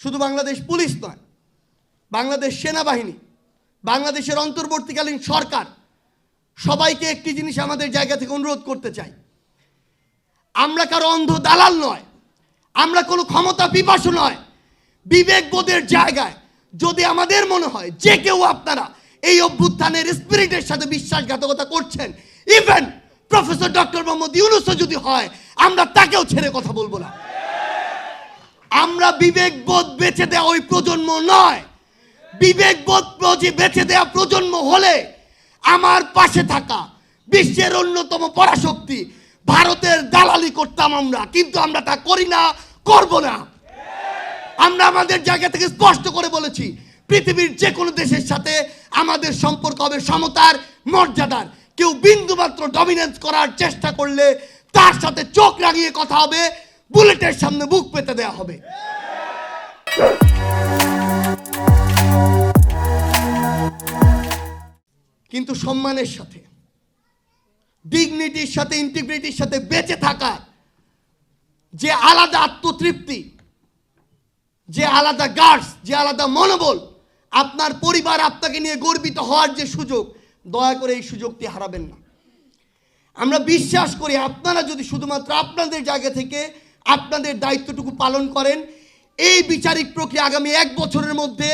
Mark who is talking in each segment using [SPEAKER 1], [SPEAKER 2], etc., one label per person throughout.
[SPEAKER 1] শুধু বাংলাদেশ পুলিশ নয়, বাংলাদেশ সেনাবাহিনী, বাংলাদেশের অন্তর্বর্তীকালীন সরকার, সবাইকে একটি জিনিস আমাদের জায়গা থেকে অনুরোধ করতে চাই। আমরা কারো অন্ধ দালাল নয়, আমরা কোনো ক্ষমতা পিপাসু নয়। বিবেকবোধের জায়গায় যদি আমাদের মনে হয় যে কেউ আপনারা এই অভ্যুত্থানের স্পিরিটের সাথে বিশ্বাসঘাতকতা করছেন, ইভেন প্রফেসর ডক্টর মোহাম্মদ ইউনূসও যদি হয়, আমরা তাকেও ছেড়ে কথা বলবো না। আমরা বিবেকবোধ বেঁচে দেওয়া ওই প্রজন্ম নয়। বিবেকবোধ বেঁচে দেওয়া প্রজন্ম হলে আমার পাশে থাকা বিশ্বের অন্যতম পরাশক্তি ভারতের দালালি করতাম আমরা, কিন্তু আমরা তা করি না, করব না। আমরা আমাদের জায়গা থেকে স্পষ্ট করে বলেছি, পৃথিবীর যে কোনো দেশের সাথে আমাদের সম্পর্ক হবে সমতার, মর্যাদার। কেউ বিন্দুমাত্র ডমিনেন্স করার চেষ্টা করলে তার সাথে চোখ রাঙিয়ে কথা হবে, বুলেটের সামনে বুক পেতে দেওয়া হবে। কিন্তু সম্মানের সাথে, ডিগনিটির সাথে, ইন্টিগ্রিটির সাথে বেঁচে থাকার যে আলাদা আত্মতৃপ্তি, যে আলাদা গার্ডস, যে আলাদা মনোবল, আপনার পরিবার আপনাকে নিয়ে গর্বিত হওয়ার যে সুযোগ, দয়া করে এই সুযোগটি হারাবেন না। আমরা বিশ্বাস করি আপনারা যদি শুধুমাত্র আপনাদের জায়গা থেকে আপনাদের দায়িত্বটুকু পালন করেন, এই বিচারিক প্রক্রিয়া আগামী 1 বছরের মধ্যে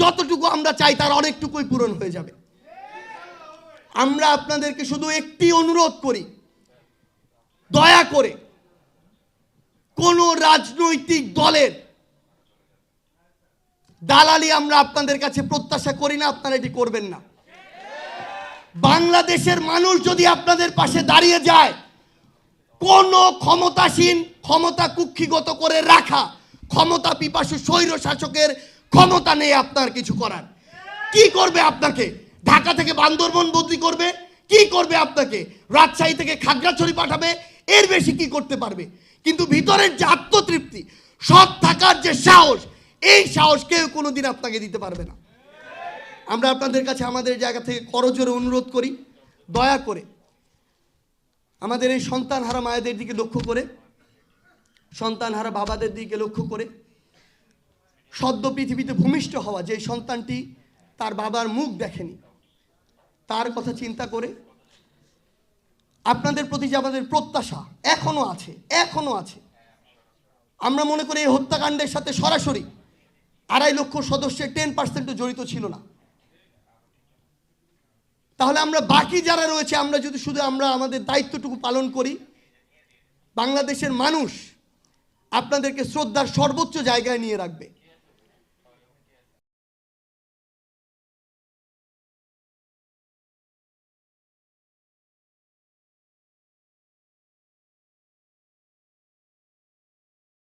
[SPEAKER 1] যতটুকু আমরা চাই তার অনেকটুকুই পূরণ হয়ে যাবে। আমরা আপনাদেরকে শুধু একটি অনুরোধ করি, দয়া করে কোন রাজনৈতিক দলের দালালি আমরা আপনাদের কাছে প্রত্যাশা করি না, আপনারা এটি করবেন না। বাংলাদেশের মানুষ যদি আপনাদের পাশে দাঁড়িয়ে যায়, কোন ক্ষমতাসীন, ক্ষমতা কুক্ষিগত করে রাখা ক্ষমতা পিপাসু স্বৈর শাসকের ক্ষমতা নেই আপনার কিছু করার। কি করবে আপনাকে? ঢাকা থেকে বান্দরবন বদলি করবে? কি করবে আপনাকে? রাজশাহী থেকে খাগড়াছড়ি পাঠাবে? এর বেশি কি করতে পারবে? কিন্তু ভিতরের যে আত্মতৃপ্তি, সৎ থাকার যে সাহস, এই সাহস কেউ কোনোদিন আপনাকে দিতে পারবে না। আমরা আপনাদের কাছে আমাদের জায়গা থেকে করজোরে অনুরোধ করি, দয়া করে আমাদের এই সন্তানহারা মায়েদের দিকে লক্ষ্য করে, সন্তানহারা বাবাদের দিকে লক্ষ্য করে, সদ্য পৃথিবীতে ভূমিষ্ঠ হওয়া যে সন্তানটি তার বাবার মুখ দেখেনি, তার কথা চিন্তা করে আপনাদের প্রতি যে আমাদের প্রত্যাশা এখনো আছে। আমরা মনে করি এই হত্যাকাণ্ডের সাথে সরাসরি 2.5 লক্ষ সদস্যের 10% জড়িত ছিল না। তাহলে আমরা বাকি যারা রয়েছে, আমরা যদি শুধু আমাদের দায়িত্বটুকু পালন করি, বাংলাদেশের মানুষ আপনাদেরকে শ্রদ্ধার সর্বোচ্চ জায়গায় নিয়ে রাখবে।